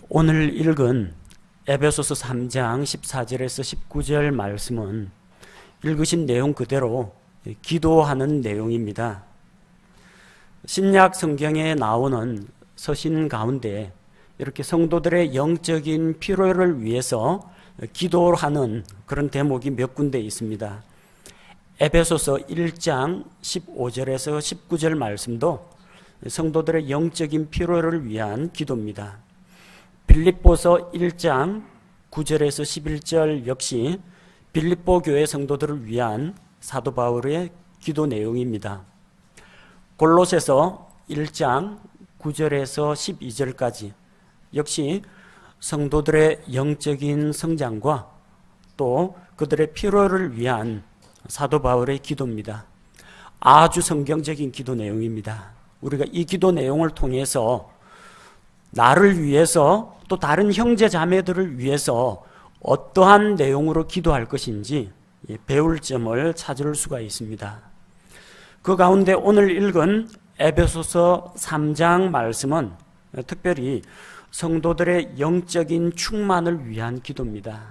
오늘 읽은 에베소서 3장 14절에서 19절 말씀은 읽으신 내용 그대로 기도하는 내용입니다. 신약 성경에 나오는 서신 가운데 이렇게 성도들의 영적인 필요를 위해서 기도하는 그런 대목이 몇 군데 있습니다. 에베소서 1장 15절에서 19절 말씀도 성도들의 영적인 필요를 위한 기도입니다. 빌립보서 1장 9절에서 11절 역시 빌립보 교회 성도들을 위한 사도 바울의 기도 내용입니다. 골로새서 1장 9절에서 12절까지 역시 성도들의 영적인 성장과 또 그들의 필요를 위한 사도 바울의 기도입니다. 아주 성경적인 기도 내용입니다. 우리가 이 기도 내용을 통해서 나를 위해서 또 다른 형제 자매들을 위해서 어떠한 내용으로 기도할 것인지 배울 점을 찾을 수가 있습니다. 그 가운데 오늘 읽은 에베소서 3장 말씀은 특별히 성도들의 영적인 충만을 위한 기도입니다.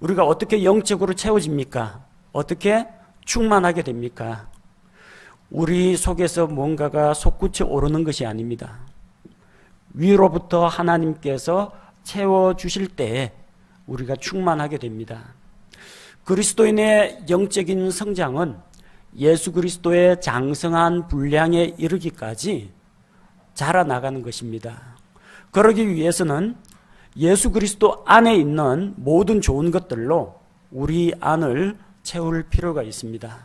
우리가 어떻게 영적으로 채워집니까? 어떻게 충만하게 됩니까? 우리 속에서 뭔가가 솟구쳐 오르는 것이 아닙니다. 위로부터 하나님께서 채워주실 때에 우리가 충만하게 됩니다. 그리스도인의 영적인 성장은 예수 그리스도의 장성한 분량에 이르기까지 자라나가는 것입니다. 그러기 위해서는 예수 그리스도 안에 있는 모든 좋은 것들로 우리 안을 채울 필요가 있습니다.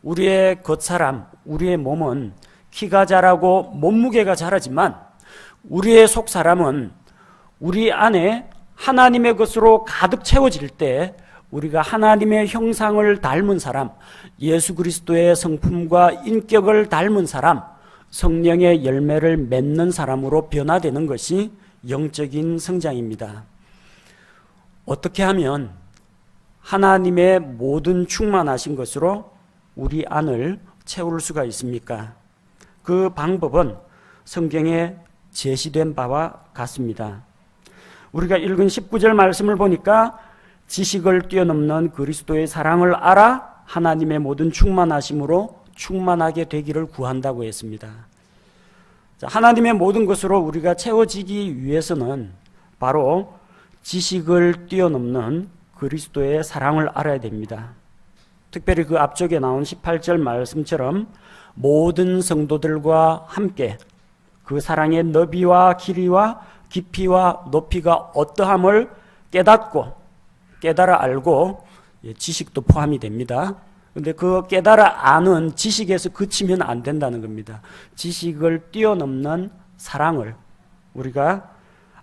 우리의 겉사람, 우리의 몸은 키가 자라고 몸무게가 자라지만 우리의 속사람은 우리 안에 하나님의 것으로 가득 채워질 때 우리가 하나님의 형상을 닮은 사람, 예수 그리스도의 성품과 인격을 닮은 사람, 성령의 열매를 맺는 사람으로 변화되는 것이 영적인 성장입니다. 어떻게 하면 하나님의 모든 충만하신 것으로 우리 안을 채울 수가 있습니까? 그 방법은 성경에 제시된 바와 같습니다. 우리가 읽은 19절 말씀을 보니까 지식을 뛰어넘는 그리스도의 사랑을 알아 하나님의 모든 충만하심으로 충만하게 되기를 구한다고 했습니다. 하나님의 모든 것으로 우리가 채워지기 위해서는 바로 지식을 뛰어넘는 그리스도의 사랑을 알아야 됩니다. 특별히 그 앞쪽에 나온 18절 말씀처럼 모든 성도들과 함께 그 사랑의 너비와 길이와 깊이와 높이가 어떠함을 깨달아 알고 지식도 포함이 됩니다. 그런데 그 깨달아 아는 지식에서 그치면 안 된다는 겁니다. 지식을 뛰어넘는 사랑을 우리가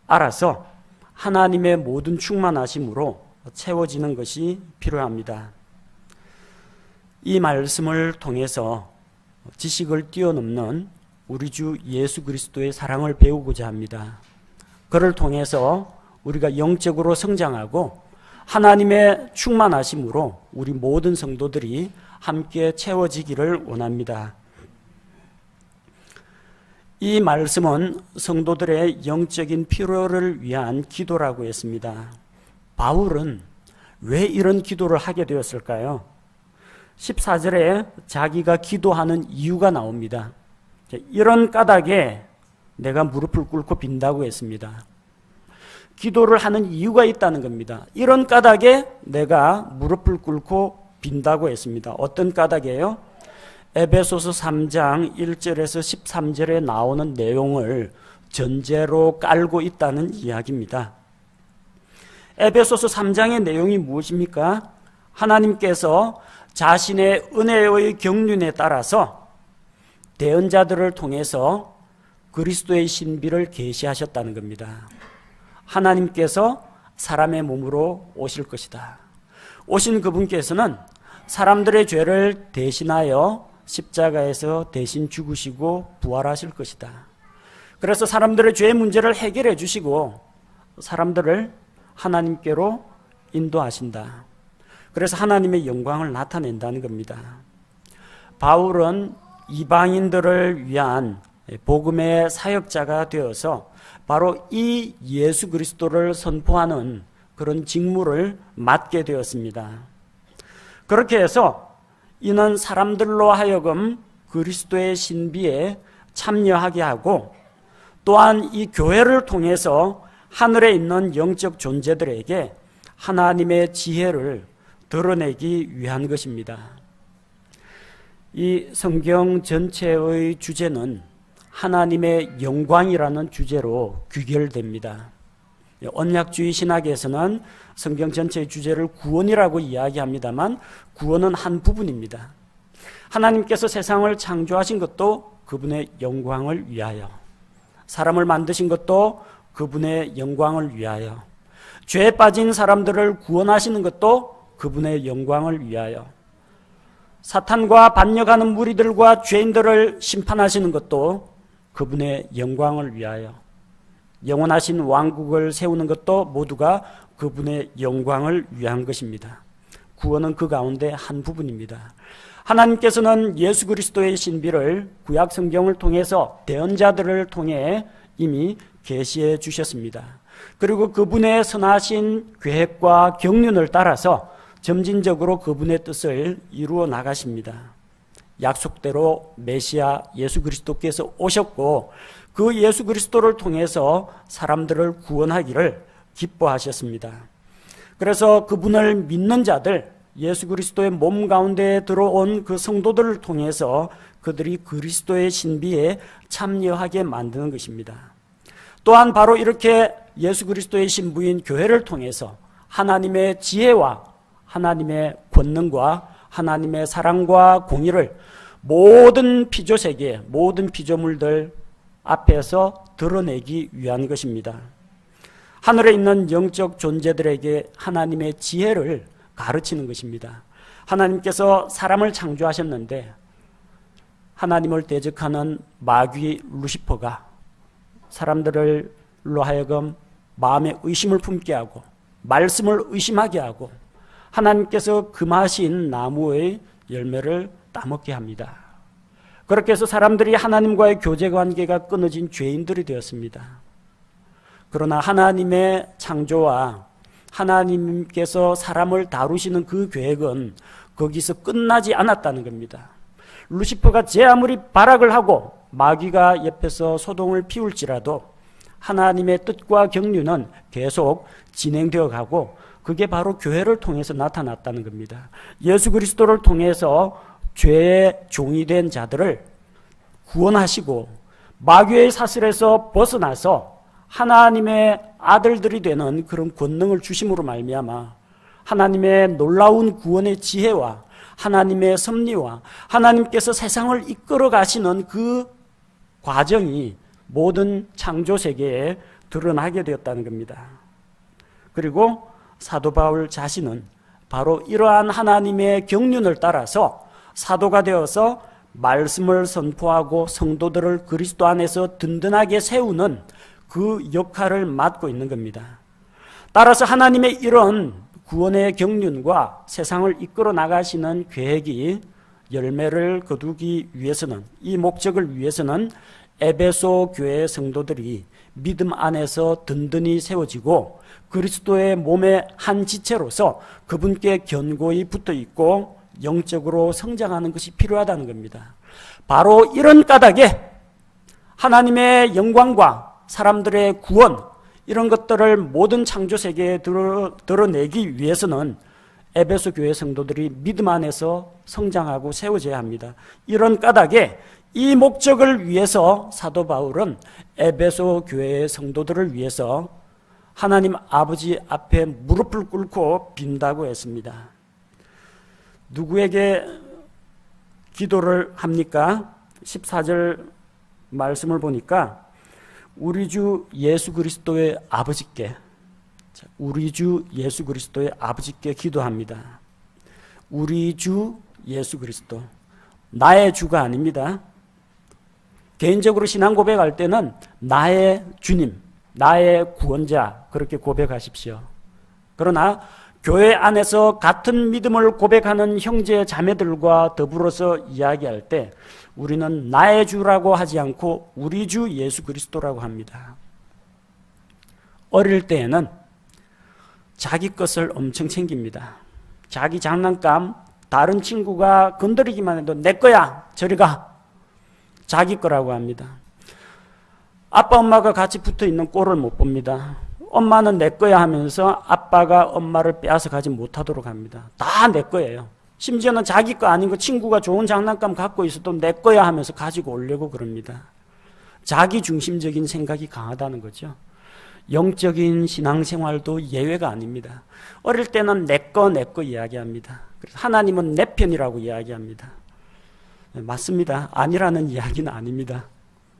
알아서 하나님의 모든 충만하심으로 채워지는 것이 필요합니다. 이 말씀을 통해서 지식을 뛰어넘는 우리 주 예수 그리스도의 사랑을 배우고자 합니다. 그를 통해서 우리가 영적으로 성장하고 하나님의 충만하심으로 우리 모든 성도들이 함께 채워지기를 원합니다. 이 말씀은 성도들의 영적인 필요를 위한 기도라고 했습니다. 바울은 왜 이런 기도를 하게 되었을까요? 14절에 자기가 기도하는 이유가 나옵니다. 이런 까닭에 내가 무릎을 꿇고 빈다고 했습니다. 기도를 하는 이유가 있다는 겁니다. 이런 까닭에 내가 무릎을 꿇고 빈다고 했습니다. 어떤 까닭이에요? 에베소서 3장 1절에서 13절에 나오는 내용을 전제로 깔고 있다는 이야기입니다. 에베소서 3장의 내용이 무엇입니까? 하나님께서 자신의 은혜의 경륜에 따라서 대언자들을 통해서 그리스도의 신비를 계시하셨다는 겁니다. 하나님께서 사람의 몸으로 오실 것이다. 오신 그분께서는 사람들의 죄를 대신하여 십자가에서 대신 죽으시고 부활하실 것이다. 그래서 사람들의 죄 문제를 해결해 주시고 사람들을 하나님께로 인도하신다. 그래서 하나님의 영광을 나타낸다는 겁니다. 바울은 이방인들을 위한 복음의 사역자가 되어서 바로 이 예수 그리스도를 선포하는 그런 직무를 맡게 되었습니다. 그렇게 해서 이는 사람들로 하여금 그리스도의 신비에 참여하게 하고 또한 이 교회를 통해서 하늘에 있는 영적 존재들에게 하나님의 지혜를 드러내기 위한 것입니다. 이 성경 전체의 주제는 하나님의 영광이라는 주제로 귀결됩니다. 언약주의 신학에서는 성경 전체의 주제를 구원이라고 이야기합니다만 구원은 한 부분입니다. 하나님께서 세상을 창조하신 것도 그분의 영광을 위하여, 사람을 만드신 것도 그분의 영광을 위하여, 죄에 빠진 사람들을 구원하시는 것도 그분의 영광을 위하여, 사탄과 반역하는 무리들과 죄인들을 심판하시는 것도 그분의 영광을 위하여, 영원하신 왕국을 세우는 것도 모두가 그분의 영광을 위한 것입니다. 구원은 그 가운데 한 부분입니다. 하나님께서는 예수 그리스도의 신비를 구약 성경을 통해서 대언자들을 통해 이미 계시해 주셨습니다. 그리고 그분의 선하신 계획과 경륜을 따라서 점진적으로 그분의 뜻을 이루어 나가십니다. 약속대로 메시아 예수 그리스도께서 오셨고 그 예수 그리스도를 통해서 사람들을 구원하기를 기뻐하셨습니다. 그래서 그분을 믿는 자들, 예수 그리스도의 몸 가운데 들어온 그 성도들을 통해서 그들이 그리스도의 신비에 참여하게 만드는 것입니다. 또한 바로 이렇게 예수 그리스도의 신부인 교회를 통해서 하나님의 지혜와 하나님의 권능과 하나님의 사랑과 공의를 모든 피조세계, 모든 피조물들 앞에서 드러내기 위한 것입니다. 하늘에 있는 영적 존재들에게 하나님의 지혜를 가르치는 것입니다. 하나님께서 사람을 창조하셨는데 하나님을 대적하는 마귀 루시퍼가 사람들로 하여금 마음에 의심을 품게 하고 말씀을 의심하게 하고 하나님께서 금하신 나무의 열매를 따먹게 합니다. 그렇게 해서 사람들이 하나님과의 교제 관계가 끊어진 죄인들이 되었습니다. 그러나 하나님의 창조와 하나님께서 사람을 다루시는 그 계획은 거기서 끝나지 않았다는 겁니다. 루시퍼가 제 아무리 발악을 하고 마귀가 옆에서 소동을 피울지라도 하나님의 뜻과 경륜은 계속 진행되어 가고 그게 바로 교회를 통해서 나타났다는 겁니다. 예수 그리스도를 통해서 죄의 종이 된 자들을 구원하시고 마귀의 사슬에서 벗어나서 하나님의 아들들이 되는 그런 권능을 주심으로 말미암아 하나님의 놀라운 구원의 지혜와 하나님의 섭리와 하나님께서 세상을 이끌어 가시는 그 과정이 모든 창조 세계에 드러나게 되었다는 겁니다. 그리고 사도 바울 자신은 바로 이러한 하나님의 경륜을 따라서 사도가 되어서 말씀을 선포하고 성도들을 그리스도 안에서 든든하게 세우는 그 역할을 맡고 있는 겁니다. 따라서 하나님의 이런 구원의 경륜과 세상을 이끌어 나가시는 계획이 열매를 거두기 위해서는, 이 목적을 위해서는 에베소 교회 성도들이 믿음 안에서 든든히 세워지고 그리스도의 몸의 한 지체로서 그분께 견고히 붙어 있고 영적으로 성장하는 것이 필요하다는 겁니다. 바로 이런 까닭에 하나님의 영광과 사람들의 구원, 이런 것들을 모든 창조 세계에 드러내기 위해서는 에베소 교회 성도들이 믿음 안에서 성장하고 세워져야 합니다. 이런 까닭에 이 목적을 위해서 사도 바울은 에베소 교회의 성도들을 위해서 하나님 아버지 앞에 무릎을 꿇고 빈다고 했습니다. 누구에게 기도를 합니까? 14절 말씀을 보니까 우리 주 예수 그리스도의 아버지께, 우리 주 예수 그리스도의 아버지께 기도합니다. 우리 주 예수 그리스도, 나의 주가 아닙니다. 개인적으로 신앙 고백할 때는 나의 주님, 나의 구원자, 그렇게 고백하십시오. 그러나 교회 안에서 같은 믿음을 고백하는 형제 자매들과 더불어서 이야기할 때 우리는 나의 주라고 하지 않고 우리 주 예수 그리스도라고 합니다. 어릴 때에는 자기 것을 엄청 챙깁니다. 자기 장난감 다른 친구가 건드리기만 해도 내 거야, 저리 가. 자기 거라고 합니다. 아빠 엄마가 같이 붙어있는 꼴을 못 봅니다. 엄마는 내 거야 하면서 아빠가 엄마를 빼앗아 가지 못하도록 합니다. 다 내 거예요. 심지어는 자기 거 아닌 거 친구가 좋은 장난감 갖고 있어도 내 거야 하면서 가지고 오려고 그럽니다. 자기 중심적인 생각이 강하다는 거죠. 영적인 신앙생활도 예외가 아닙니다. 어릴 때는 내 거 이야기합니다. 그래서 하나님은 내 편이라고 이야기합니다. 맞습니다. 아니라는 이야기는 아닙니다.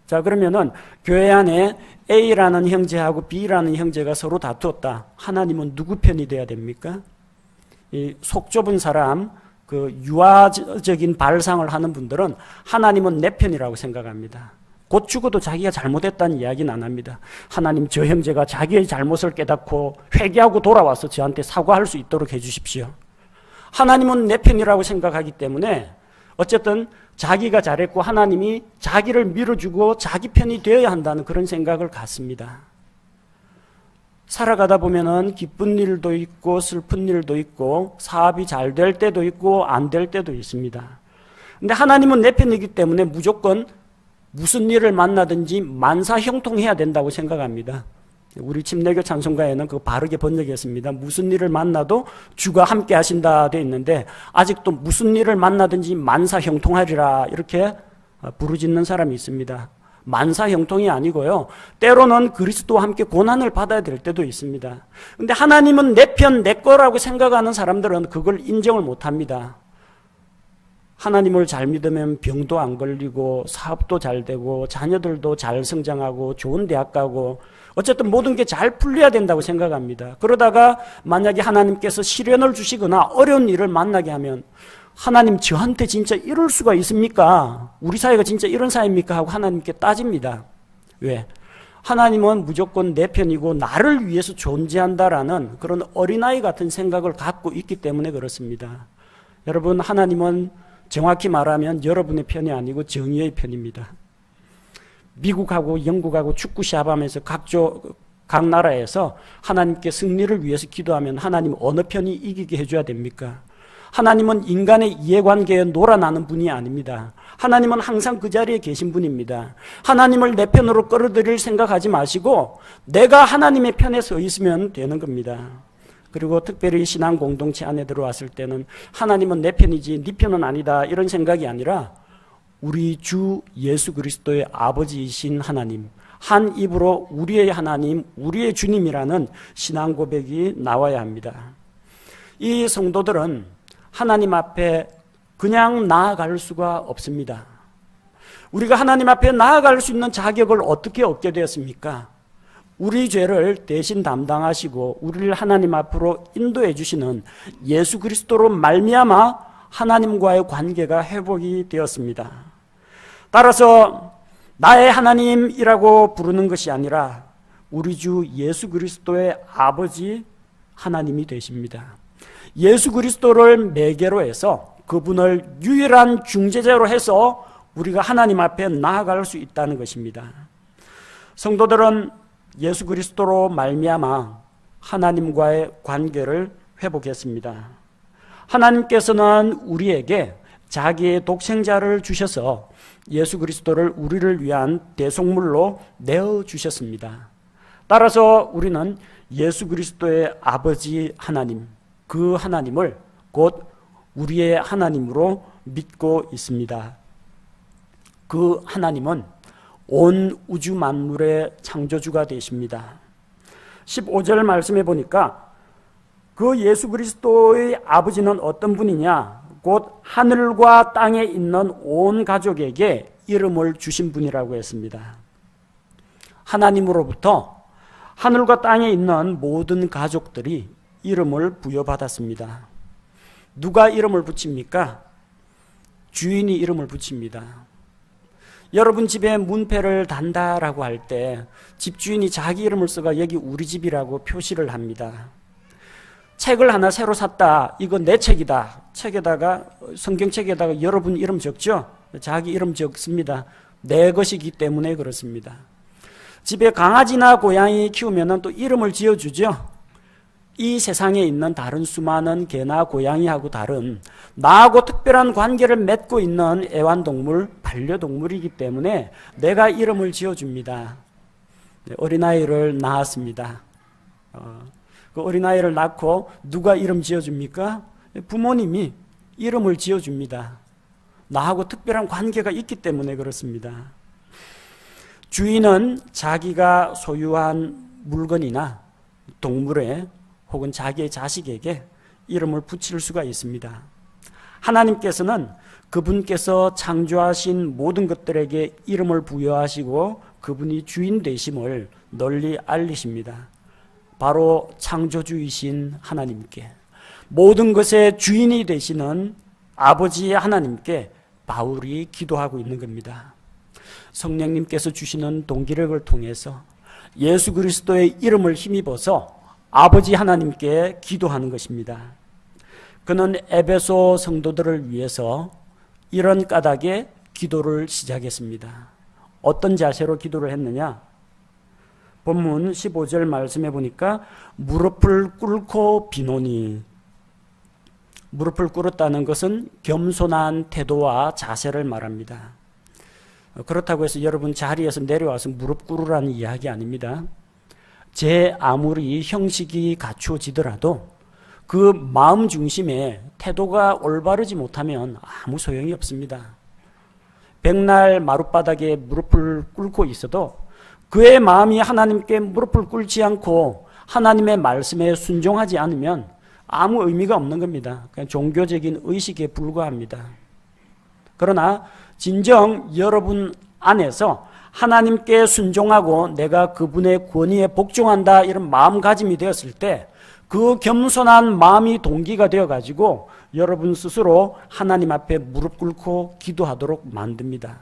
자, 그러면은 교회 안에 A라는 형제하고 B라는 형제가 서로 다투었다. 하나님은 누구 편이 돼야 됩니까? 이 속 좁은 사람, 그 유아적인 발상을 하는 분들은 하나님은 내 편이라고 생각합니다. 곧 죽어도 자기가 잘못했다는 이야기는 안 합니다. 하나님, 저 형제가 자기의 잘못을 깨닫고 회개하고 돌아와서 저한테 사과할 수 있도록 해주십시오. 하나님은 내 편이라고 생각하기 때문에 어쨌든 자기가 잘했고 하나님이 자기를 밀어주고 자기 편이 되어야 한다는 그런 생각을 갖습니다. 살아가다 보면은 기쁜 일도 있고 슬픈 일도 있고 사업이 잘 될 때도 있고 안 될 때도 있습니다. 근데 하나님은 내 편이기 때문에 무조건 무슨 일을 만나든지 만사형통해야 된다고 생각합니다. 우리 침례교 찬송가에는 그거 바르게 번역했습니다. 무슨 일을 만나도 주가 함께 하신다 되어 있는데 아직도 무슨 일을 만나든지 만사형통하리라 이렇게 부르짖는 사람이 있습니다. 만사형통이 아니고요. 때로는 그리스도와 함께 고난을 받아야 될 때도 있습니다. 근데 하나님은 내 편, 내 거라고 생각하는 사람들은 그걸 인정을 못합니다. 하나님을 잘 믿으면 병도 안 걸리고 사업도 잘 되고 자녀들도 잘 성장하고 좋은 대학 가고 어쨌든 모든 게 잘 풀려야 된다고 생각합니다. 그러다가 만약에 하나님께서 시련을 주시거나 어려운 일을 만나게 하면 하나님, 저한테 진짜 이럴 수가 있습니까? 우리 사회가 진짜 이런 사회입니까? 하고 하나님께 따집니다. 왜? 하나님은 무조건 내 편이고 나를 위해서 존재한다라는 그런 어린아이 같은 생각을 갖고 있기 때문에 그렇습니다. 여러분, 하나님은 정확히 말하면 여러분의 편이 아니고 정의의 편입니다. 미국하고 영국하고 축구 시합하면서 각 나라에서 하나님께 승리를 위해서 기도하면 하나님 어느 편이 이기게 해줘야 됩니까? 하나님은 인간의 이해관계에 놀아나는 분이 아닙니다. 하나님은 항상 그 자리에 계신 분입니다. 하나님을 내 편으로 끌어들일 생각하지 마시고 내가 하나님의 편에 서 있으면 되는 겁니다. 그리고 특별히 신앙 공동체 안에 들어왔을 때는 하나님은 내 편이지 네 편은 아니다 이런 생각이 아니라 우리 주 예수 그리스도의 아버지이신 하나님, 한 입으로 우리의 하나님, 우리의 주님이라는 신앙 고백이 나와야 합니다. 이 성도들은 하나님 앞에 그냥 나아갈 수가 없습니다. 우리가 하나님 앞에 나아갈 수 있는 자격을 어떻게 얻게 되었습니까? 우리 죄를 대신 담당하시고 우리를 하나님 앞으로 인도해 주시는 예수 그리스도로 말미암아 하나님과의 관계가 회복이 되었습니다. 따라서 나의 하나님이라고 부르는 것이 아니라 우리 주 예수 그리스도의 아버지 하나님이 되십니다. 예수 그리스도를 매개로 해서 그분을 유일한 중재자로 해서 우리가 하나님 앞에 나아갈 수 있다는 것입니다. 성도들은 예수 그리스도로 말미암아 하나님과의 관계를 회복했습니다. 하나님께서는 우리에게 자기의 독생자를 주셔서 예수 그리스도를 우리를 위한 대속물로 내어주셨습니다. 따라서 우리는 예수 그리스도의 아버지 하나님, 그 하나님을 곧 우리의 하나님으로 믿고 있습니다. 그 하나님은 온 우주 만물의 창조주가 되십니다. 15절 말씀해 보니까 그 예수 그리스도의 아버지는 어떤 분이냐? 곧 하늘과 땅에 있는 온 가족에게 이름을 주신 분이라고 했습니다. 하나님으로부터 하늘과 땅에 있는 모든 가족들이 이름을 부여받았습니다. 누가 이름을 붙입니까? 주인이 이름을 붙입니다. 여러분 집에 문패를 단다라고 할 때 집주인이 자기 이름을 써가 여기 우리 집이라고 표시를 합니다. 책을 하나 새로 샀다. 이거 내 책이다. 책에다가 성경책에다가 여러분 이름 적죠? 자기 이름 적습니다. 내 것이기 때문에 그렇습니다. 집에 강아지나 고양이 키우면 또 이름을 지어주죠. 이 세상에 있는 다른 수많은 개나 고양이하고 다른 나하고 특별한 관계를 맺고 있는 애완동물, 반려동물이기 때문에 내가 이름을 지어줍니다. 어린아이를 낳았습니다. 그 어린아이를 낳고 누가 이름 지어줍니까? 부모님이 이름을 지어줍니다. 나하고 특별한 관계가 있기 때문에 그렇습니다. 주인은 자기가 소유한 물건이나 동물에 혹은 자기의 자식에게 이름을 붙일 수가 있습니다. 하나님께서는 그분께서 창조하신 모든 것들에게 이름을 부여하시고 그분이 주인 되심을 널리 알리십니다. 바로 창조주이신 하나님께, 모든 것의 주인이 되시는 아버지 하나님께 바울이 기도하고 있는 겁니다. 성령님께서 주시는 동기력을 통해서 예수 그리스도의 이름을 힘입어서 아버지 하나님께 기도하는 것입니다. 그는 에베소 성도들을 위해서 이런 까닭에 기도를 시작했습니다. 어떤 자세로 기도를 했느냐? 본문 15절 말씀해 보니까 무릎을 꿇고 비노니, 무릎을 꿇었다는 것은 겸손한 태도와 자세를 말합니다. 그렇다고 해서 여러분 자리에서 내려와서 무릎 꿇으라는 이야기 아닙니다. 제 아무리 형식이 갖추어지더라도 그 마음 중심에 태도가 올바르지 못하면 아무 소용이 없습니다. 백날 마룻바닥에 무릎을 꿇고 있어도 그의 마음이 하나님께 무릎을 꿇지 않고 하나님의 말씀에 순종하지 않으면 아무 의미가 없는 겁니다. 그냥 종교적인 의식에 불과합니다. 그러나 진정 여러분 안에서 하나님께 순종하고 내가 그분의 권위에 복종한다 이런 마음가짐이 되었을 때 그 겸손한 마음이 동기가 되어가지고 여러분 스스로 하나님 앞에 무릎 꿇고 기도하도록 만듭니다.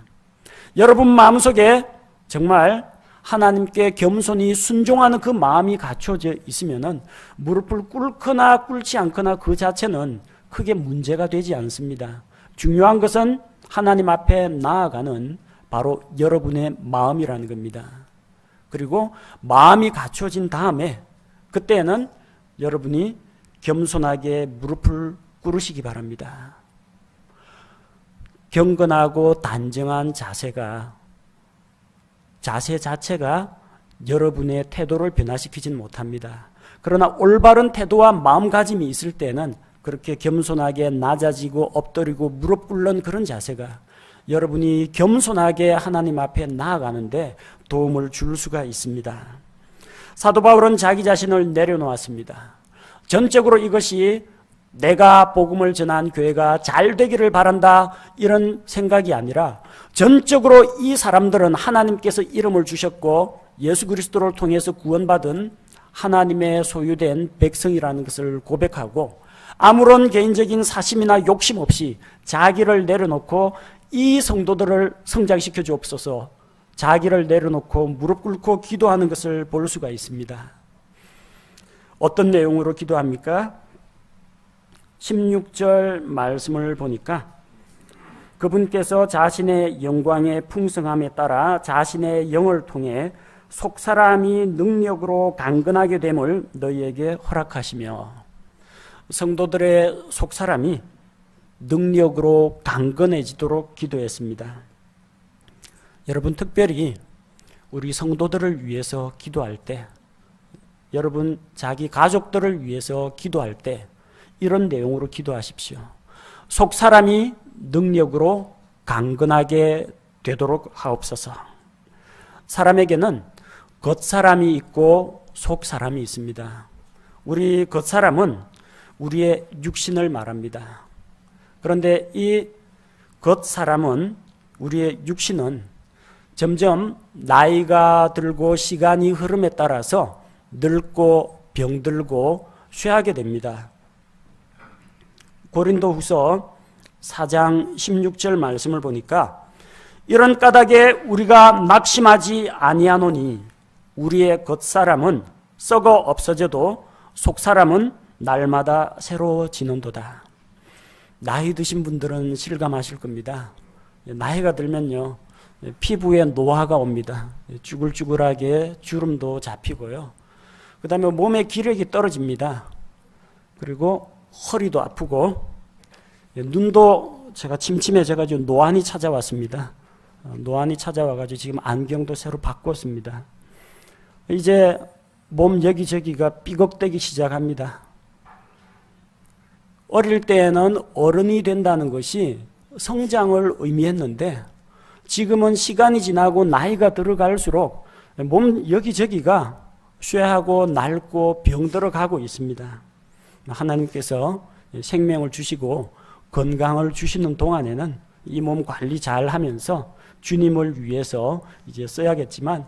여러분 마음속에 정말 하나님께 겸손히 순종하는 그 마음이 갖춰져 있으면은 무릎을 꿇거나 꿇지 않거나 그 자체는 크게 문제가 되지 않습니다. 중요한 것은 하나님 앞에 나아가는 바로 여러분의 마음이라는 겁니다. 그리고 마음이 갖춰진 다음에 그때는 여러분이 겸손하게 무릎을 꿇으시기 바랍니다. 경건하고 단정한 자세 자체가 여러분의 태도를 변화시키진 못합니다. 그러나 올바른 태도와 마음가짐이 있을 때는 그렇게 겸손하게 낮아지고 엎드리고 무릎 꿇는 그런 자세가 여러분이 겸손하게 하나님 앞에 나아가는데 도움을 줄 수가 있습니다. 사도 바울은 자기 자신을 내려놓았습니다. 전적으로 이것이 내가 복음을 전한 교회가 잘 되기를 바란다 이런 생각이 아니라 전적으로 이 사람들은 하나님께서 이름을 주셨고 예수 그리스도를 통해서 구원받은 하나님의 소유된 백성이라는 것을 고백하고 아무런 개인적인 사심이나 욕심 없이 자기를 내려놓고 이 성도들을 성장시켜 주옵소서, 자기를 내려놓고 무릎 꿇고 기도하는 것을 볼 수가 있습니다. 어떤 내용으로 기도합니까? 16절 말씀을 보니까 그분께서 자신의 영광의 풍성함에 따라 자신의 영을 통해 속사람이 능력으로 강건하게 됨을 너희에게 허락하시며, 성도들의 속사람이 능력으로 강건해지도록 기도했습니다. 여러분 특별히 우리 성도들을 위해서 기도할 때, 여러분 자기 가족들을 위해서 기도할 때 이런 내용으로 기도하십시오. 속사람이 능력으로 강건하게 되도록 하옵소서. 사람에게는 겉사람이 있고 속사람이 있습니다. 우리 겉사람은 우리의 육신을 말합니다. 그런데 이 겉사람은, 우리의 육신은 점점 나이가 들고 시간이 흐름에 따라서 늙고 병들고 쇠하게 됩니다. 고린도후서 4장 16절 말씀을 보니까 이런 까닭에 우리가 낙심하지 아니하노니 우리의 겉사람은 썩어 없어져도 속사람은 날마다 새로워지는도다. 나이 드신 분들은 실감하실 겁니다. 나이가 들면요, 피부에 노화가 옵니다. 쭈글쭈글하게 주름도 잡히고요. 그 다음에 몸의 기력이 떨어집니다. 그리고 허리도 아프고 눈도 제가 침침해져가지고 노안이 찾아왔습니다. 노안이 찾아와가지고 지금 안경도 새로 바꿨습니다. 이제 몸 여기저기가 삐걱대기 시작합니다. 어릴 때에는 어른이 된다는 것이 성장을 의미했는데 지금은 시간이 지나고 나이가 들어갈수록 몸 여기저기가 쇠하고 낡고 병들어 가고 있습니다. 하나님께서 생명을 주시고 건강을 주시는 동안에는 이 몸 관리 잘 하면서 주님을 위해서 이제 써야겠지만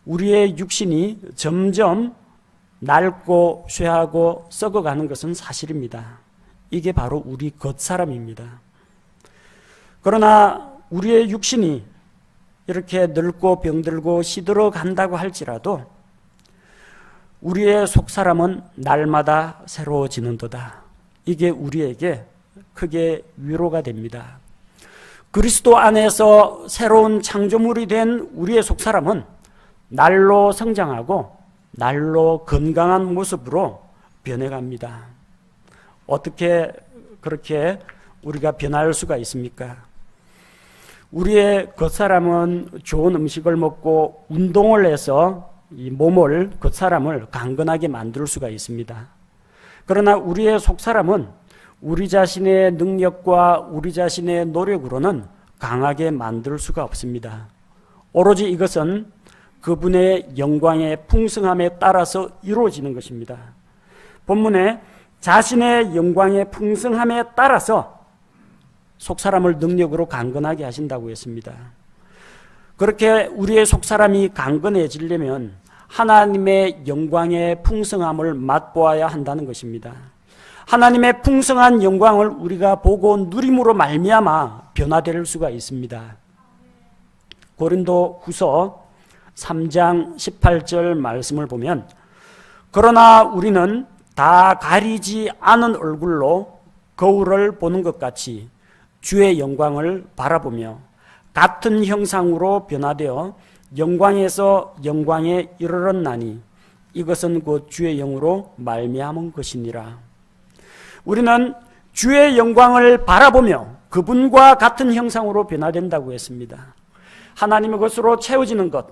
우리의 육신이 점점 낡고 쇠하고 썩어가는 것은 사실입니다. 이게 바로 우리 겉사람입니다. 그러나 우리의 육신이 이렇게 늙고 병들고 시들어 간다고 할지라도 우리의 속사람은 날마다 새로워지는도다. 이게 우리에게 크게 위로가 됩니다. 그리스도 안에서 새로운 창조물이 된 우리의 속사람은 날로 성장하고 날로 건강한 모습으로 변해갑니다. 어떻게 그렇게 우리가 변할 수가 있습니까? 우리의 겉사람은 좋은 음식을 먹고 운동을 해서 이 몸을, 겉사람을 강건하게 만들 수가 있습니다. 그러나 우리의 속사람은 우리 자신의 능력과 우리 자신의 노력으로는 강하게 만들 수가 없습니다. 오로지 이것은 그분의 영광의 풍성함에 따라서 이루어지는 것입니다. 본문에 자신의 영광의 풍성함에 따라서 속사람을 능력으로 강건하게 하신다고 했습니다. 그렇게 우리의 속사람이 강건해지려면 하나님의 영광의 풍성함을 맛보아야 한다는 것입니다. 하나님의 풍성한 영광을 우리가 보고 누림으로 말미암아 변화될 수가 있습니다. 고린도후서 3장 18절 말씀을 보면 그러나 우리는 다 가리지 않은 얼굴로 거울을 보는 것 같이 주의 영광을 바라보며 같은 형상으로 변화되어 영광에서 영광에 이르렀나니 이것은 곧 주의 영으로 말미암은 것이니라. 우리는 주의 영광을 바라보며 그분과 같은 형상으로 변화된다고 했습니다. 하나님의 것으로 채워지는 것,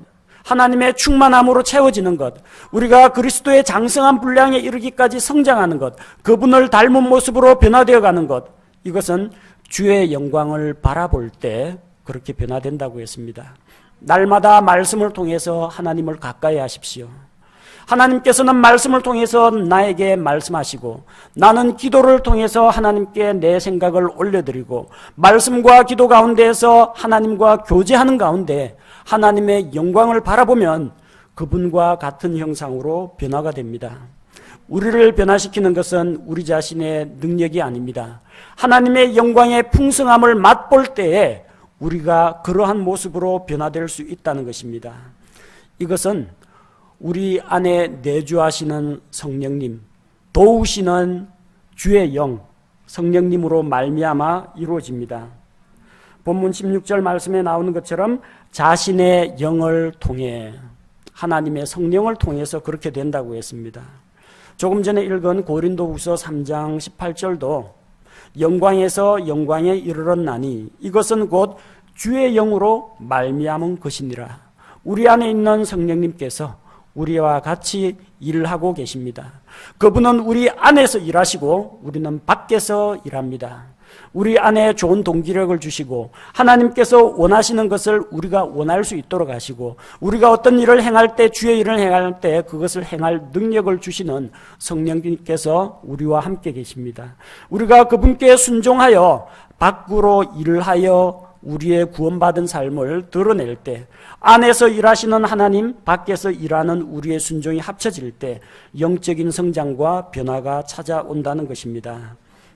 하나님의 충만함으로 채워지는 것, 우리가 그리스도의 장성한 분량에 이르기까지 성장하는 것, 그분을 닮은 모습으로 변화되어 가는 것, 이것은 주의 영광을 바라볼 때 그렇게 변화된다고 했습니다. 날마다 말씀을 통해서 하나님을 가까이 하십시오. 하나님께서는 말씀을 통해서 나에게 말씀하시고 나는 기도를 통해서 하나님께 내 생각을 올려드리고 말씀과 기도 가운데에서 하나님과 교제하는 가운데 하나님의 영광을 바라보면 그분과 같은 형상으로 변화가 됩니다. 우리를 변화시키는 것은 우리 자신의 능력이 아닙니다. 하나님의 영광의 풍성함을 맛볼 때에 우리가 그러한 모습으로 변화될 수 있다는 것입니다. 이것은 우리 안에 내주하시는 성령님, 도우시는 주의 영, 성령님으로 말미암아 이루어집니다. 본문 16절 말씀에 나오는 것처럼 자신의 영을 통해 하나님의 성령을 통해서 그렇게 된다고 했습니다. 조금 전에 읽은 고린도후서 3장 18절도 영광에서 영광에 이르렀나니 이것은 곧 주의 영으로 말미암은 것이니라. 우리 안에 있는 성령님께서 우리와 같이 일을 하고 계십니다. 그분은 우리 안에서 일하시고 우리는 밖에서 일합니다. 우리 안에 좋은 동기력을 주시고 하나님께서 원하시는 것을 우리가 원할 수 있도록 하시고 우리가 어떤 일을 행할 때 주의 일을 행할 때 그것을 행할 능력을 주시는 성령님께서 우리와 함께 계십니다. 우리가 그분께 순종하여 밖으로 일을 하여 우리의 구원받은 삶을 드러낼 때 안에서 일하시는 하나님, 밖에서 일하는 우리의 순종이 합쳐질 때 영적인 성장과 변화가 찾아온다는 것입니다.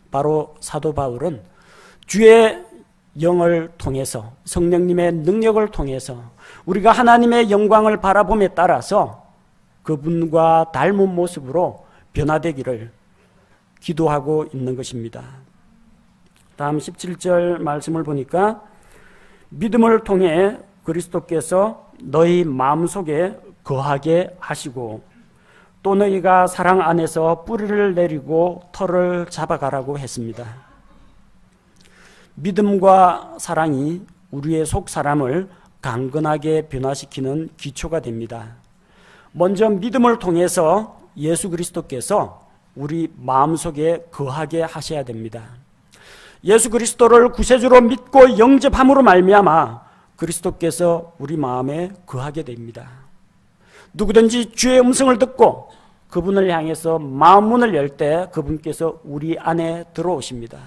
바로 사도 바울은 주의 영을 통해서 성령님의 능력을 통해서 우리가 하나님의 영광을 바라봄에 따라서 그분과 닮은 모습으로 변화되기를 기도하고 있는 것입니다. 다음 17절 말씀을 보니까 믿음을 통해 그리스도께서 너희 마음속에 거하게 하시고 또 너희가 사랑 안에서 뿌리를 내리고 털을 잡아가라고 했습니다. 믿음과 사랑이 우리의 속 사람을 강건하게 변화시키는 기초가 됩니다. 먼저 믿음을 통해서 예수 그리스도께서 우리 마음속에 거하게 하셔야 됩니다. 예수 그리스도를 구세주로 믿고 영접함으로 말미암아 그리스도께서 우리 마음에 거하게 됩니다. 누구든지 주의 음성을 듣고 그분을 향해서 마음문을 열 때 그분께서 우리 안에 들어오십니다.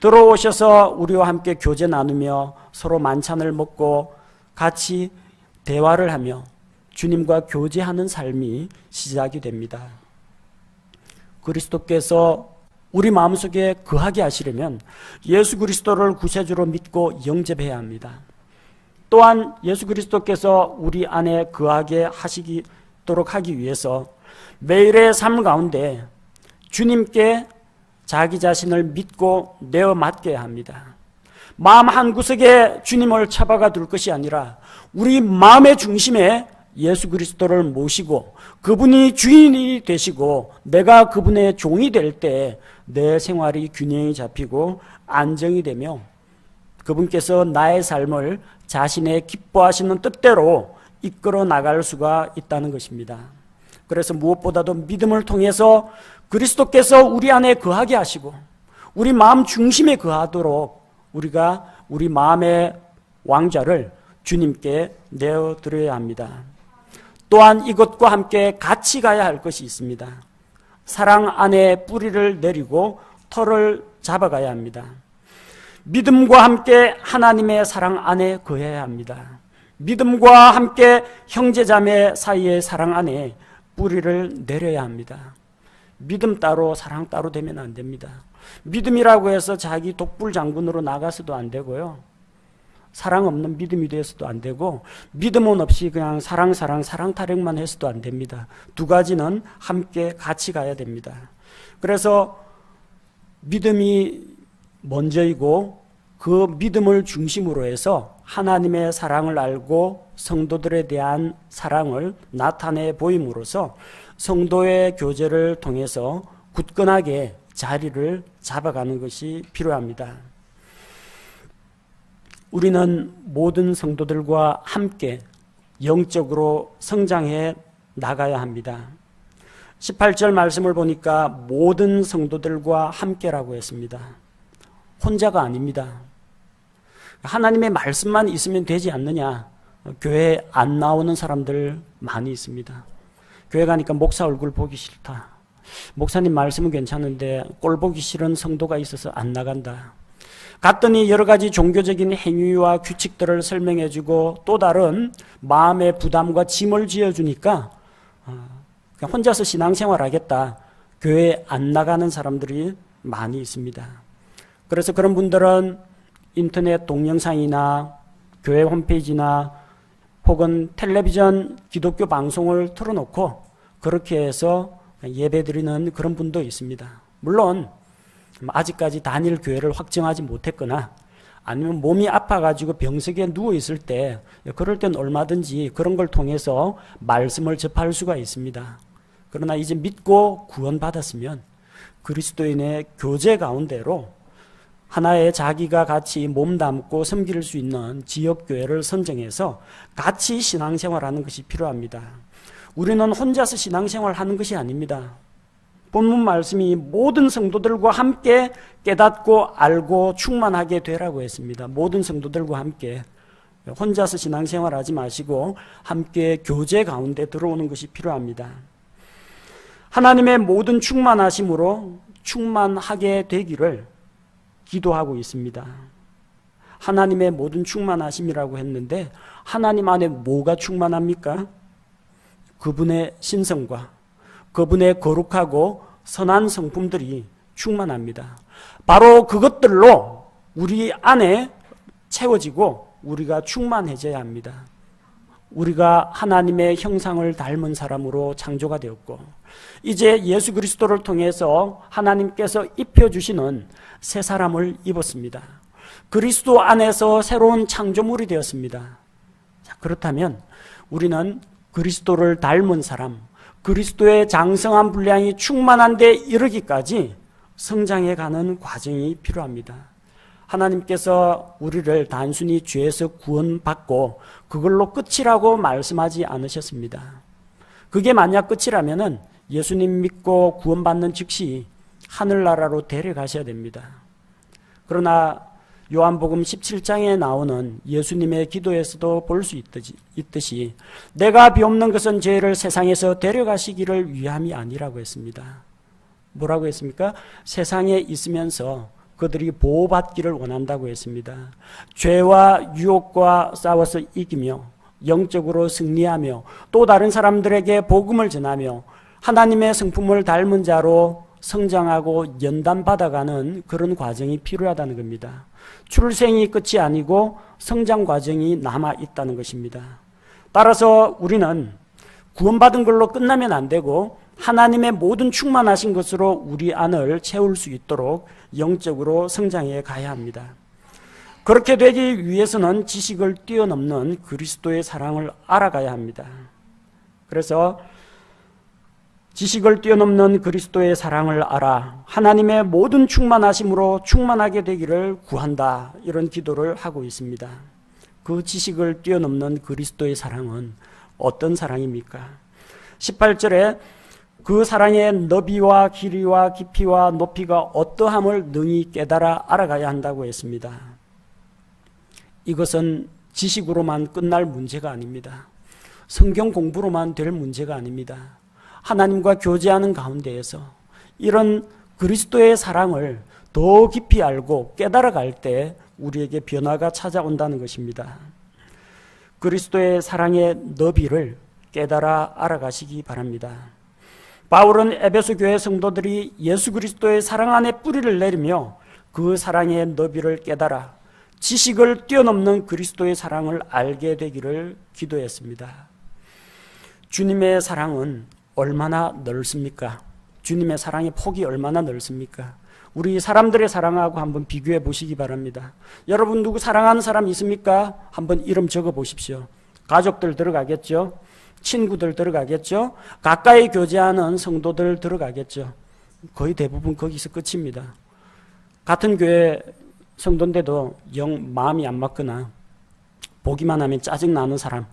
들어오셔서 우리와 함께 교제 나누며 서로 만찬을 먹고 같이 대화를 하며 주님과 교제하는 삶이 시작이 됩니다. 그리스도께서 우리 마음속에 거하게 하시려면 예수 그리스도를 구세주로 믿고 영접해야 합니다. 또한 예수 그리스도께서 우리 안에 거하게 하시도록 하기 위해서 매일의 삶 가운데 주님께 자기 자신을 믿고 내어 맡겨야 합니다. 마음 한구석에 주님을 처박아 둘 것이 아니라 우리 마음의 중심에 예수 그리스도를 모시고 그분이 주인이 되시고 내가 그분의 종이 될 때 내 생활이 균형이 잡히고 안정이 되며 그분께서 나의 삶을 자신의 기뻐하시는 뜻대로 이끌어 나갈 수가 있다는 것입니다. 그래서 무엇보다도 믿음을 통해서 그리스도께서 우리 안에 거하게 하시고 우리 마음 중심에 거하도록 우리가 우리 마음의 왕좌를 주님께 내어드려야 합니다. 또한 이것과 함께 같이 가야 할 것이 있습니다. 사랑 안에 뿌리를 내리고 털을 잡아가야 합니다. 믿음과 함께 하나님의 사랑 안에 거해야 합니다. 믿음과 함께 형제자매 사이의 사랑 안에 뿌리를 내려야 합니다. 믿음 따로 사랑 따로 되면 안 됩니다. 믿음이라고 해서 자기 독불장군으로 나가서도 안 되고요. 사랑 없는 믿음이 되어서도 안 되고 믿음은 없이 그냥 사랑 타령만 해서도 안 됩니다. 두 가지는 함께 같이 가야 됩니다. 그래서 믿음이 먼저이고 그 믿음을 중심으로 해서 하나님의 사랑을 알고 성도들에 대한 사랑을 나타내 보임으로써 성도의 교제를 통해서 굳건하게 자리를 잡아가는 것이 필요합니다. 우리는 모든 성도들과 함께 영적으로 성장해 나가야 합니다. 18절 말씀을 보니까 모든 성도들과 함께라고 했습니다. 혼자가 아닙니다. 하나님의 말씀만 있으면 되지 않느냐. 교회 안 나오는 사람들 많이 있습니다. 교회 가니까 목사 얼굴 보기 싫다. 목사님 말씀은 괜찮은데 꼴 보기 싫은 성도가 있어서 안 나간다. 갔더니 여러 가지 종교적인 행위와 규칙들을 설명해주고 또 다른 마음의 부담과 짐을 지어주니까 그냥 혼자서 신앙생활 하겠다. 교회에 안 나가는 사람들이 많이 있습니다. 그래서 그런 분들은 인터넷 동영상이나 교회 홈페이지나 혹은 텔레비전 기독교 방송을 틀어놓고 그렇게 해서 예배드리는 그런 분도 있습니다. 물론 아직까지 단일 교회를 확정하지 못했거나 아니면 몸이 아파가지고 병석에 누워있을 때 그럴 땐 얼마든지 그런 걸 통해서 말씀을 접할 수가 있습니다. 그러나 이제 믿고 구원받았으면 그리스도인의 교제 가운데로 하나의 자기가 같이 몸담고 섬길 수 있는 지역교회를 선정해서 같이 신앙생활하는 것이 필요합니다. 우리는 혼자서 신앙생활하는 것이 아닙니다. 본문 말씀이 모든 성도들과 함께 깨닫고 알고 충만하게 되라고 했습니다. 모든 성도들과 함께 혼자서 신앙생활하지 마시고 함께 교제 가운데 들어오는 것이 필요합니다. 하나님의 모든 충만하심으로 충만하게 되기를 기도하고 있습니다. 하나님의 모든 충만하심이라고 했는데 하나님 안에 뭐가 충만합니까? 그분의 신성과 그분의 거룩하고 선한 성품들이 충만합니다. 바로 그것들로 우리 안에 채워지고 우리가 충만해져야 합니다. 우리가 하나님의 형상을 닮은 사람으로 창조가 되었고 이제 예수 그리스도를 통해서 하나님께서 입혀주시는 새 사람을 입었습니다. 그리스도 안에서 새로운 창조물이 되었습니다. 자, 그렇다면 우리는 그리스도를 닮은 사람, 그리스도의 장성한 분량이 충만한 데 이르기까지 성장해 가는 과정이 필요합니다. 하나님께서 우리를 단순히 죄에서 구원받고 그걸로 끝이라고 말씀하지 않으셨습니다. 그게 만약 끝이라면은 예수님 믿고 구원받는 즉시 하늘나라로 데려가셔야 됩니다. 그러나 요한복음 17장에 나오는 예수님의 기도에서도 볼 수 있듯이 내가 비옵는 것은 죄를 세상에서 데려가시기를 위함이 아니라고 했습니다. 뭐라고 했습니까? 세상에 있으면서 그들이 보호받기를 원한다고 했습니다. 죄와 유혹과 싸워서 이기며 영적으로 승리하며 또 다른 사람들에게 복음을 전하며 하나님의 성품을 닮은 자로 성장하고 연단받아가는 그런 과정이 필요하다는 겁니다. 출생이 끝이 아니고 성장 과정이 남아있다는 것입니다. 따라서 우리는 구원받은 걸로 끝나면 안 되고 하나님의 모든 충만하신 것으로 우리 안을 채울 수 있도록 영적으로 성장해 가야 합니다. 그렇게 되기 위해서는 지식을 뛰어넘는 그리스도의 사랑을 알아가야 합니다. 그래서 지식을 뛰어넘는 그리스도의 사랑을 알아 하나님의 모든 충만하심으로 충만하게 되기를 구한다. 이런 기도를 하고 있습니다. 그 지식을 뛰어넘는 그리스도의 사랑은 어떤 사랑입니까? 18절에 그 사랑의 너비와 길이와 깊이와 높이가 어떠함을 능히 깨달아 알아가야 한다고 했습니다. 이것은 지식으로만 끝날 문제가 아닙니다. 성경 공부로만 될 문제가 아닙니다. 하나님과 교제하는 가운데에서 이런 그리스도의 사랑을 더 깊이 알고 깨달아갈 때 우리에게 변화가 찾아온다는 것입니다. 그리스도의 사랑의 너비를 깨달아 알아가시기 바랍니다. 바울은 에베소 교회 성도들이 예수 그리스도의 사랑 안에 뿌리를 내리며 그 사랑의 너비를 깨달아 지식을 뛰어넘는 그리스도의 사랑을 알게 되기를 기도했습니다. 주님의 사랑은 얼마나 넓습니까? 주님의 사랑의 폭이 얼마나 넓습니까? 우리 사람들의 사랑하고 한번 비교해 보시기 바랍니다. 여러분 누구 사랑하는 사람 있습니까? 한번 이름 적어 보십시오. 가족들 들어가겠죠? 친구들 들어가겠죠? 가까이 교제하는 성도들 들어가겠죠? 거의 대부분 거기서 끝입니다. 같은 교회 성도인데도 영 마음이 안 맞거나 보기만 하면 짜증나는 사람,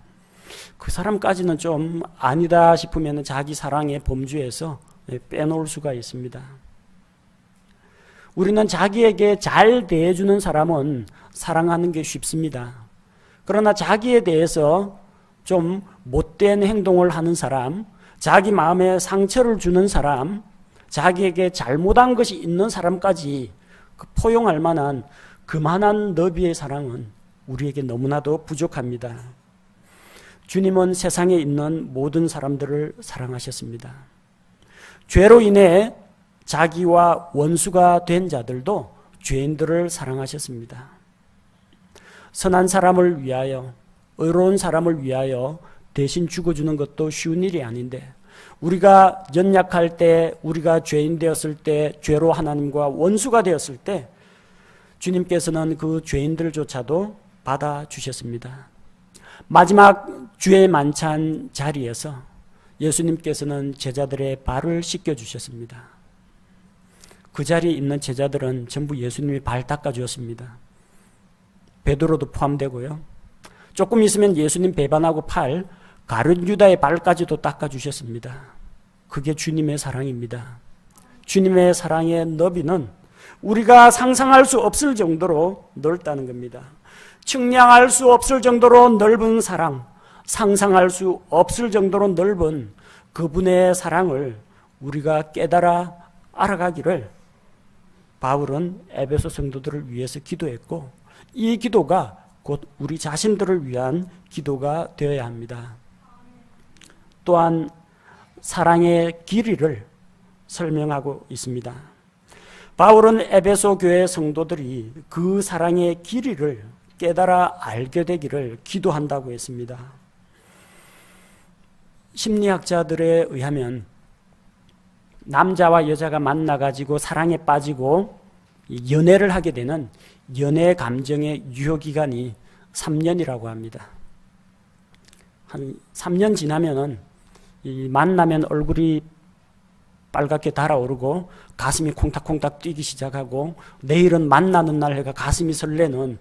그 사람까지는 좀 아니다 싶으면 자기 사랑의 범주에서 빼놓을 수가 있습니다. 우리는 자기에게 잘 대해주는 사람은 사랑하는 게 쉽습니다. 그러나 자기에 대해서 좀 못된 행동을 하는 사람, 자기 마음에 상처를 주는 사람, 자기에게 잘못한 것이 있는 사람까지 포용할 만한 그만한 너비의 사랑은 우리에게 너무나도 부족합니다. 주님은 세상에 있는 모든 사람들을 사랑하셨습니다. 죄로 인해 자기와 원수가 된 자들도 죄인들을 사랑하셨습니다. 선한 사람을 위하여, 의로운 사람을 위하여 대신 죽어주는 것도 쉬운 일이 아닌데 우리가 연약할 때, 우리가 죄인 되었을 때, 죄로 하나님과 원수가 되었을 때 주님께서는 그 죄인들조차도 받아주셨습니다. 마지막 주의 만찬 자리에서 예수님께서는 제자들의 발을 씻겨주셨습니다. 그 자리에 있는 제자들은 전부 예수님이 발 닦아주었습니다. 베드로도 포함되고요. 조금 있으면 예수님 배반하고 팔 가룟 유다의 발까지도 닦아주셨습니다. 그게 주님의 사랑입니다. 주님의 사랑의 너비는 우리가 상상할 수 없을 정도로 넓다는 겁니다. 측량할 수 없을 정도로 넓은 사랑, 상상할 수 없을 정도로 넓은 그분의 사랑을 우리가 깨달아 알아가기를 바울은 에베소 성도들을 위해서 기도했고 이 기도가 곧 우리 자신들을 위한 기도가 되어야 합니다. 또한 사랑의 길이를 설명하고 있습니다. 바울은 에베소 교회 성도들이 그 사랑의 길이를 깨달아 알게 되기를 기도한다고 했습니다. 심리학자들에 의하면 남자와 여자가 만나가지고 사랑에 빠지고 연애를 하게 되는 연애 감정의 유효기간이 3년이라고 합니다. 한 3년 지나면은 이 만나면 얼굴이 빨갛게 달아오르고 가슴이 콩닥콩닥 뛰기 시작하고 내일은 만나는 날 해가 가슴이 설레는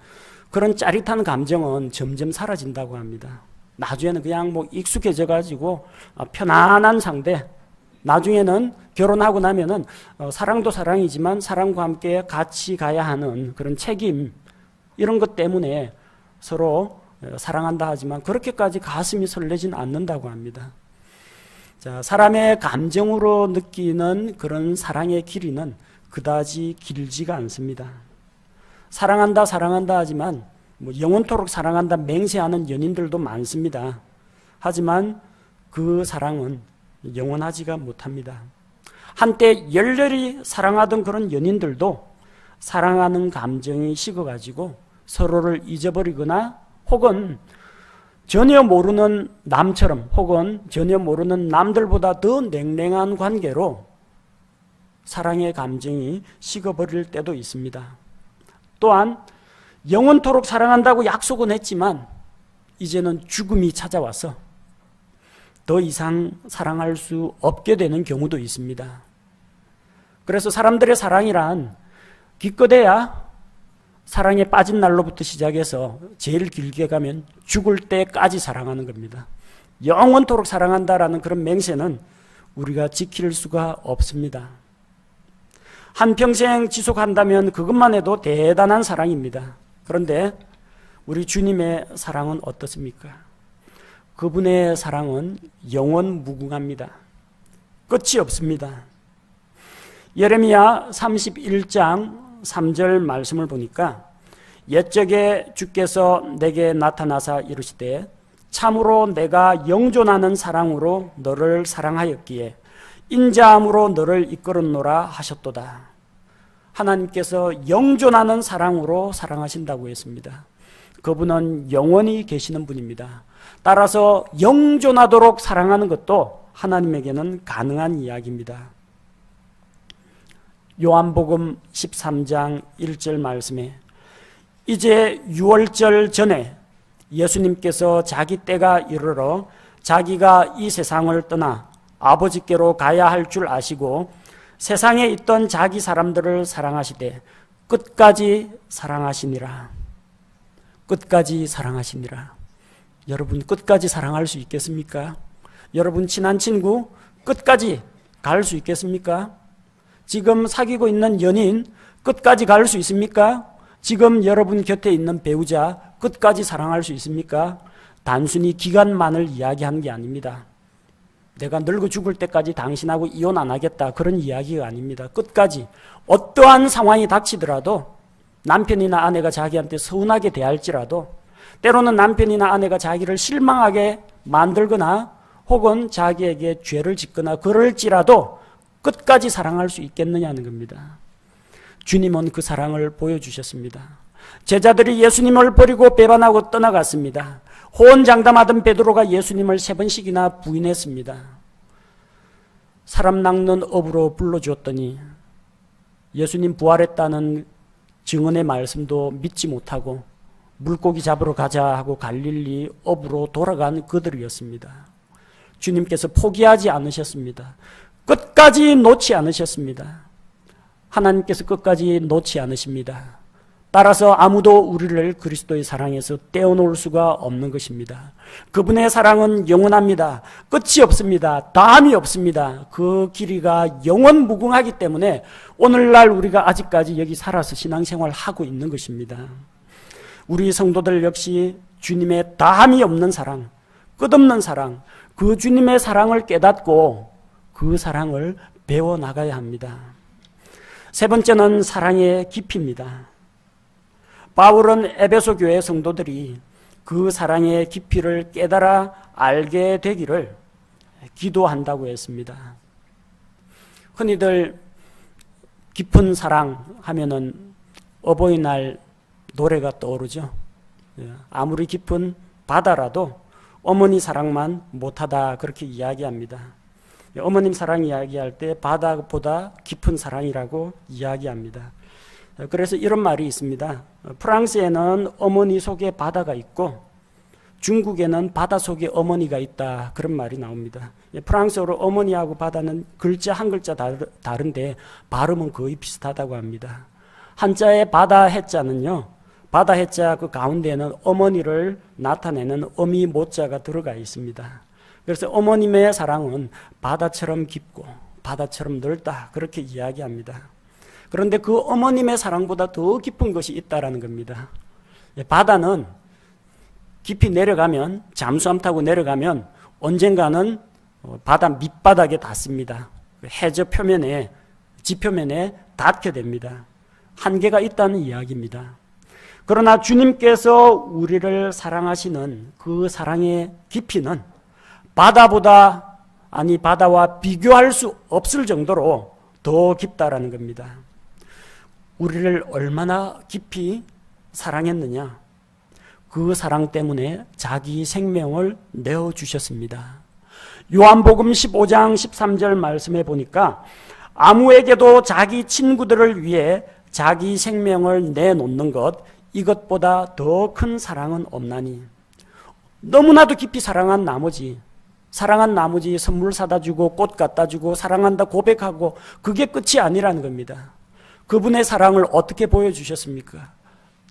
그런 짜릿한 감정은 점점 사라진다고 합니다. 나중에는 그냥 뭐 익숙해져 가지고 편안한 상대, 나중에는 결혼하고 나면은 사랑도 사랑이지만 사랑과 함께 같이 가야 하는 그런 책임, 이런 것 때문에 서로 사랑한다 하지만 그렇게까지 가슴이 설레진 않는다고 합니다. 자, 사람의 감정으로 느끼는 그런 사랑의 길이는 그다지 길지가 않습니다. 사랑한다 사랑한다 하지만 뭐 영원토록 사랑한다 맹세하는 연인들도 많습니다. 하지만 그 사랑은 영원하지가 못합니다. 한때 열렬히 사랑하던 그런 연인들도 사랑하는 감정이 식어가지고 서로를 잊어버리거나 혹은 전혀 모르는 남처럼 혹은 전혀 모르는 남들보다 더 냉랭한 관계로 사랑의 감정이 식어버릴 때도 있습니다. 또한 영원토록 사랑한다고 약속은 했지만 이제는 죽음이 찾아와서 더 이상 사랑할 수 없게 되는 경우도 있습니다. 그래서 사람들의 사랑이란 기껏해야 사랑에 빠진 날로부터 시작해서 제일 길게 가면 죽을 때까지 사랑하는 겁니다. 영원토록 사랑한다라는 그런 맹세는 우리가 지킬 수가 없습니다. 한평생 지속한다면 그것만 해도 대단한 사랑입니다. 그런데 우리 주님의 사랑은 어떻습니까? 그분의 사랑은 영원 무궁합니다. 끝이 없습니다. 예레미야 31장 3절 말씀을 보니까 옛적에 주께서 내게 나타나사 이르시되 참으로 내가 영존하는 사랑으로 너를 사랑하였기에 인자함으로 너를 이끌었노라 하셨도다. 하나님께서 영존하는 사랑으로 사랑하신다고 했습니다. 그분은 영원히 계시는 분입니다. 따라서 영존하도록 사랑하는 것도 하나님에게는 가능한 이야기입니다. 요한복음 13장 1절 말씀에 이제 유월절 전에 예수님께서 자기 때가 이르러 자기가 이 세상을 떠나 아버지께로 가야 할 줄 아시고 세상에 있던 자기 사람들을 사랑하시되 끝까지 사랑하시니라. 끝까지 사랑하시니라. 여러분 끝까지 사랑할 수 있겠습니까? 여러분 친한 친구 끝까지 갈 수 있겠습니까? 지금 사귀고 있는 연인 끝까지 갈 수 있습니까? 지금 여러분 곁에 있는 배우자 끝까지 사랑할 수 있습니까? 단순히 기간만을 이야기하는 게 아닙니다. 내가 늙어 죽을 때까지 당신하고 이혼 안 하겠다 그런 이야기가 아닙니다. 끝까지 어떠한 상황이 닥치더라도 남편이나 아내가 자기한테 서운하게 대할지라도 때로는 남편이나 아내가 자기를 실망하게 만들거나 혹은 자기에게 죄를 짓거나 그럴지라도 끝까지 사랑할 수 있겠느냐는 겁니다. 주님은 그 사랑을 보여주셨습니다. 제자들이 예수님을 버리고 배반하고 떠나갔습니다. 호언장담하던 베드로가 예수님을 3번씩이나 부인했습니다. 사람 낚는 업으로 불러주었더니 예수님 부활했다는 증언의 말씀도 믿지 못하고 물고기 잡으러 가자 하고 갈릴리 업으로 돌아간 그들이었습니다. 주님께서 포기하지 않으셨습니다. 끝까지 놓지 않으셨습니다. 하나님께서 끝까지 놓지 않으십니다. 따라서 아무도 우리를 그리스도의 사랑에서 떼어놓을 수가 없는 것입니다. 그분의 사랑은 영원합니다. 끝이 없습니다. 다함이 없습니다. 그 길이가 영원 무궁하기 때문에 오늘날 우리가 아직까지 여기 살아서 신앙생활을 하고 있는 것입니다. 우리 성도들 역시 주님의 다함이 없는 사랑, 끝없는 사랑, 그 주님의 사랑을 깨닫고 그 사랑을 배워나가야 합니다. 세 번째는 사랑의 깊이입니다. 바울은 에베소 교회 성도들이 그 사랑의 깊이를 깨달아 알게 되기를 기도한다고 했습니다. 흔히들 깊은 사랑 하면은 어버이날 노래가 떠오르죠. 아무리 깊은 바다라도 어머니 사랑만 못하다 그렇게 이야기합니다. 어머님 사랑 이야기할 때 바다보다 깊은 사랑이라고 이야기합니다. 그래서 이런 말이 있습니다. 프랑스에는 어머니 속에 바다가 있고 중국에는 바다 속에 어머니가 있다, 그런 말이 나옵니다. 프랑스어로 어머니하고 바다는 글자 한 글자 다른데 발음은 거의 비슷하다고 합니다. 한자의 바다 해자는요, 바다 해자 그 가운데에는 어머니를 나타내는 어미 모자가 들어가 있습니다. 그래서 어머님의 사랑은 바다처럼 깊고 바다처럼 넓다, 그렇게 이야기합니다. 그런데 그 어머님의 사랑보다 더 깊은 것이 있다라는 겁니다. 바다는 깊이 내려가면, 잠수함 타고 내려가면 언젠가는 바다 밑바닥에 닿습니다. 해저 표면에, 지표면에 닿게 됩니다. 한계가 있다는 이야기입니다. 그러나 주님께서 우리를 사랑하시는 그 사랑의 깊이는 바다와 비교할 수 없을 정도로 더 깊다라는 겁니다. 우리를 얼마나 깊이 사랑했느냐? 그 사랑 때문에 자기 생명을 내어주셨습니다. 요한복음 15장 13절 말씀에 보니까 아무에게도 자기 친구들을 위해 자기 생명을 내놓는 것, 이것보다 더 큰 사랑은 없나니. 너무나도 깊이 사랑한 나머지 선물 사다 주고 꽃 갖다 주고 사랑한다 고백하고 그게 끝이 아니라는 겁니다. 그분의 사랑을 어떻게 보여주셨습니까?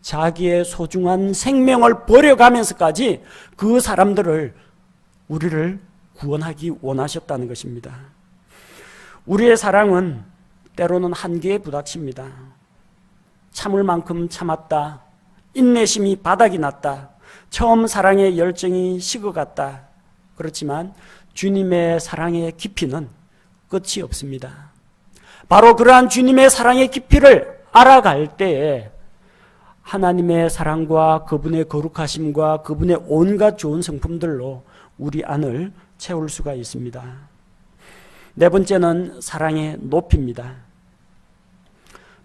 자기의 소중한 생명을 버려가면서까지 그 사람들을, 우리를 구원하기 원하셨다는 것입니다. 우리의 사랑은 때로는 한계에 부닥칩니다. 참을 만큼 참았다. 인내심이 바닥이 났다. 처음 사랑의 열정이 식어갔다. 그렇지만 주님의 사랑의 깊이는 끝이 없습니다. 바로 그러한 주님의 사랑의 깊이를 알아갈 때에 하나님의 사랑과 그분의 거룩하심과 그분의 온갖 좋은 성품들로 우리 안을 채울 수가 있습니다. 네 번째는 사랑의 높이입니다.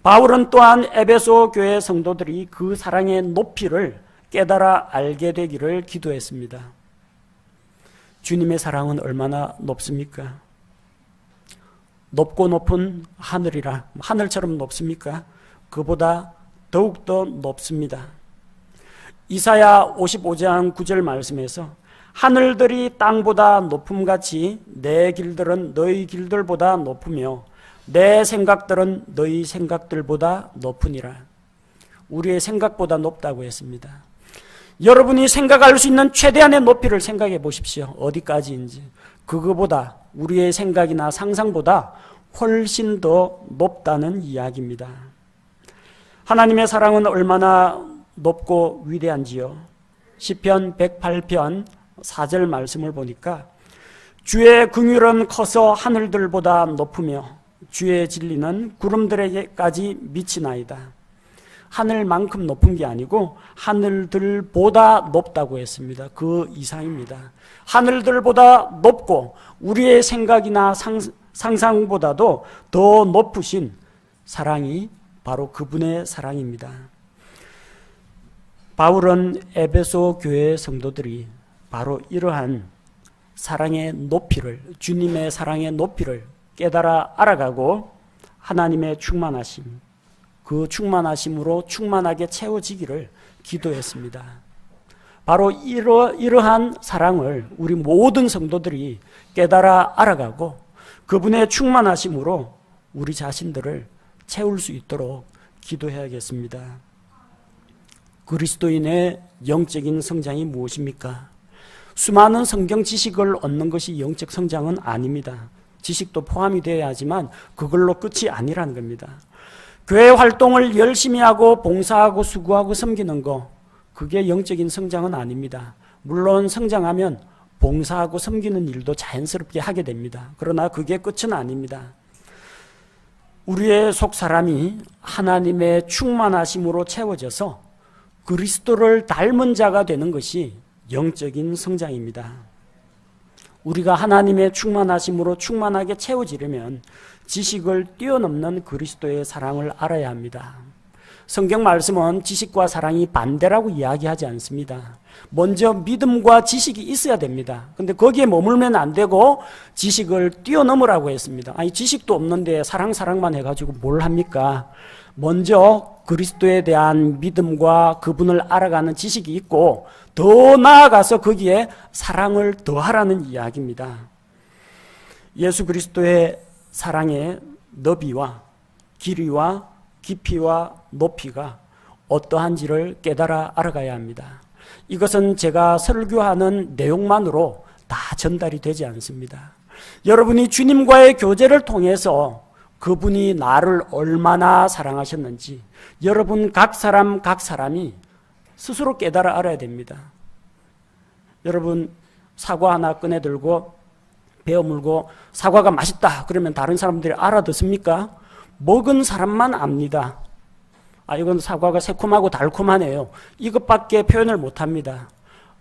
바울은 또한 에베소 교회 성도들이 그 사랑의 높이를 깨달아 알게 되기를 기도했습니다. 주님의 사랑은 얼마나 높습니까? 높고 높은 하늘이라, 하늘처럼 높습니까? 그보다 더욱더 높습니다. 이사야 55장 9절 말씀에서 하늘들이 땅보다 높음같이 내 길들은 너희 길들보다 높으며 내 생각들은 너희 생각들보다 높으니라. 우리의 생각보다 높다고 했습니다. 여러분이 생각할 수 있는 최대한의 높이를 생각해 보십시오. 어디까지인지. 그거보다, 우리의 생각이나 상상보다 훨씬 더 높다는 이야기입니다. 하나님의 사랑은 얼마나 높고 위대한지요. 시편 108편 4절 말씀을 보니까 주의 긍휼은 커서 하늘들보다 높으며 주의 진리는 구름들에게까지 미치나이다. 하늘만큼 높은 게 아니고 하늘들보다 높다고 했습니다. 그 이상입니다. 하늘들보다 높고 우리의 생각이나 상상보다도 더 높으신 사랑이 바로 그분의 사랑입니다. 바울은 에베소 교회 성도들이 바로 이러한 사랑의 높이를, 주님의 사랑의 높이를 깨달아 알아가고 하나님의 충만하심, 그 충만하심으로 충만하게 채워지기를 기도했습니다. 바로 이러한 사랑을 우리 모든 성도들이 깨달아 알아가고 그분의 충만하심으로 우리 자신들을 채울 수 있도록 기도해야겠습니다. 그리스도인의 영적인 성장이 무엇입니까? 수많은 성경 지식을 얻는 것이 영적 성장은 아닙니다. 지식도 포함이 되어야 하지만 그걸로 끝이 아니라는 겁니다. 교회 활동을 열심히 하고 봉사하고 수고하고 섬기는 거, 그게 영적인 성장은 아닙니다. 물론 성장하면 봉사하고 섬기는 일도 자연스럽게 하게 됩니다. 그러나 그게 끝은 아닙니다. 우리의 속 사람이 하나님의 충만하심으로 채워져서 그리스도를 닮은 자가 되는 것이 영적인 성장입니다. 우리가 하나님의 충만하심으로 충만하게 채워지려면 지식을 뛰어넘는 그리스도의 사랑을 알아야 합니다. 성경 말씀은 지식과 사랑이 반대라고 이야기하지 않습니다. 먼저 믿음과 지식이 있어야 됩니다. 근데 거기에 머물면 안 되고 지식을 뛰어넘으라고 했습니다. 아니, 지식도 없는데 사랑만 해가지고 뭘 합니까? 먼저 그리스도에 대한 믿음과 그분을 알아가는 지식이 있고 더 나아가서 거기에 사랑을 더하라는 이야기입니다. 예수 그리스도의 사랑의 너비와 길이와 깊이와 높이가 어떠한지를 깨달아 알아가야 합니다. 이것은 제가 설교하는 내용만으로 다 전달이 되지 않습니다. 여러분이 주님과의 교제를 통해서 그분이 나를 얼마나 사랑하셨는지 여러분 각 사람이 스스로 깨달아 알아야 됩니다. 여러분 사과 하나 꺼내 들고 베어 물고 사과가 맛있다 그러면 다른 사람들이 알아듣습니까? 먹은 사람만 압니다. 이건 사과가 새콤하고 달콤하네요. 이것밖에 표현을 못합니다.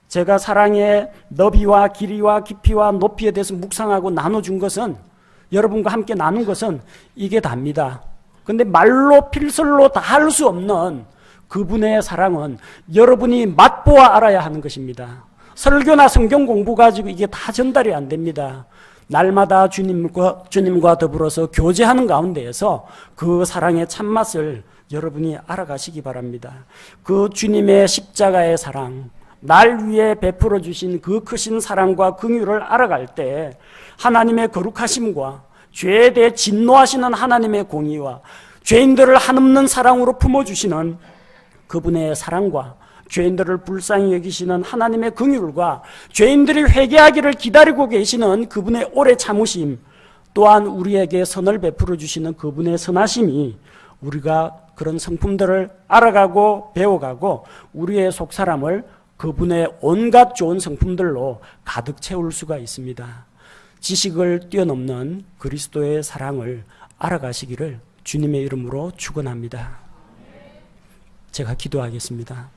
제가 사랑의 너비와 길이와 깊이와 높이에 대해서 묵상하고 나눠준 것은 여러분과 함께 나눈 것은 이게 답니다. 근데 말로 필설로 다 할 수 없는 그분의 사랑은 여러분이 맛보아 알아야 하는 것입니다. 설교나 성경 공부 가지고 이게 다 전달이 안 됩니다. 날마다 주님과 더불어서 교제하는 가운데에서 그 사랑의 참맛을 여러분이 알아가시기 바랍니다. 그 주님의 십자가의 사랑, 날 위해 베풀어 주신 그 크신 사랑과 긍휼을 알아갈 때 하나님의 거룩하심과 죄에 대해 진노하시는 하나님의 공의와 죄인들을 한없는 사랑으로 품어주시는 그분의 사랑과 죄인들을 불쌍히 여기시는 하나님의 긍휼과 죄인들이 회개하기를 기다리고 계시는 그분의 오래 참으심, 또한 우리에게 선을 베풀어 주시는 그분의 선하심이 우리가 그런 성품들을 알아가고 배워가고 우리의 속사람을 그분의 온갖 좋은 성품들로 가득 채울 수가 있습니다. 지식을 뛰어넘는 그리스도의 사랑을 알아가시기를 주님의 이름으로 축원합니다. 제가 기도하겠습니다.